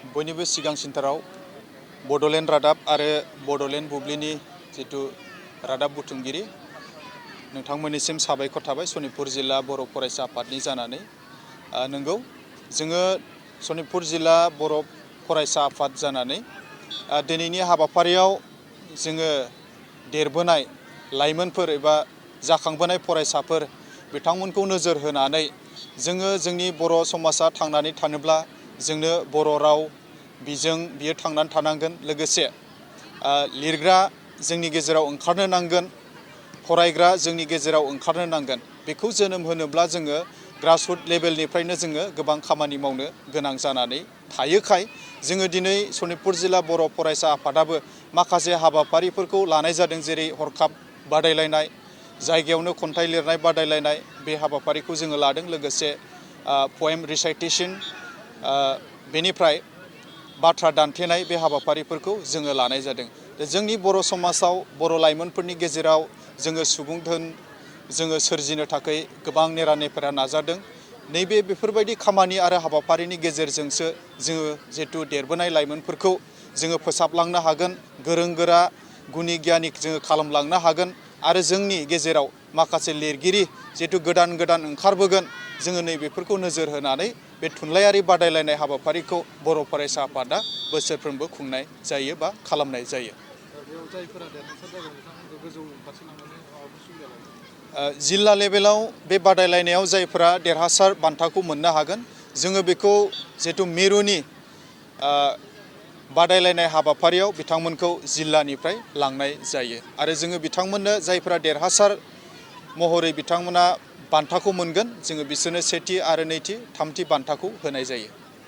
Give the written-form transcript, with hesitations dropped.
बयनिबो सिगांसिनथाराव बड'लेण्ड रादाब आरो बड'लेण्ड बुब्लिनि जितु रादाब बुथुमगिरि नोंथांमोननिसिम साबायखर थाबाय सनितपुर जिल्ला बर' फरायसा आफादनि जानानै नंगौ जोङो सनितपुर जिल्ला बर' फरायसा आफाद जानानै दिनैनि हाबाफारियाव जोङो देरबोनाय लाइमोनफोर एबा जाखांबोनाय फरायसाफोर बिथांमोनखौ नोजोर होनानै जोङो जोंनि बर' समाजा थांनानै थानोब्ला जोंनो बर' राव बिजों बियो थांनानै थानांगोन लोगोसे लिरग्रा जोंनि गेजेराव ओंखारनो नांगोन फरायग्रा जोंनि गेजेराव ओंखारनो नांगोन बेखौ जोनोम होनोब्ला जोङो ग्रासरुट लेभेलनिफ्रायनो जोङो गोबां खामानि मावनो गोनां जानानै थायोखाय जोङो दिनै सनितपुर जिल्ला बर' फरायसा आफादाबो माखासे हाबाफारिफोरखौ लानाय जादों जेरै हरखाब बादायलायनाय जायगायावनो खन्थाइ लिरनाय बादायलायनाय बे हाबाफारिखौ जोङो लादों लोगोसे पएम रिसाइटेसन बेनिफ्राय बाथ्रा दान्थेनाय बे हाबाफारिफोरखौ जोङो लानाय जादों जोंनि बर' समाजाव बर' लाइमोनफोरनि गेजेराव जोङो सुबुं धोन जोङो सोरजिनो थाखाय गोबां नेरानेफेरा नाजादों नैबे बेफोरबायदि खामानि आरो हाबाफारिनि गेजेरजोंसो जोङो जिहेतु देरबोनाय लाइमोनफोरखौ जोङो फोसाबलांनो हागोन गोरों गोरा गुनि गियानि जोङो खालामलांनो हागोन आरो जोंनि गेजेराव माखासे लिरगिरि जिहेतु गोदान गोदान ओंखारबोगोन जोङो नैबेफोरखौ नोजोर होनानै बे थुनलाइयारि बादायलायनाय हाबाफारिखौ बर' फरायसा आफादा बोसोरफ्रोमबो खुंनाय जायो बा खालामनाय जायो। जिल्ला लेभेलाव बे बादायलायनायाव जायफोरा देरहासार बान्थाखौ मोननो हागोन जोङो बेखौ जिहेतु मिरुनि बादायलायनाय हाबाफारियाव बिथांमोनखौ जिल्लानिफ्राय लांनाय जायो आरो जोङो बिथांमोननो जायफोरा देरहासार महरै बिथांमोना बान्थाखौ मोनगोन जोङो बिसोरनो सेथि आरो नैथि थामथि बान्थाखौ होनाय जायो।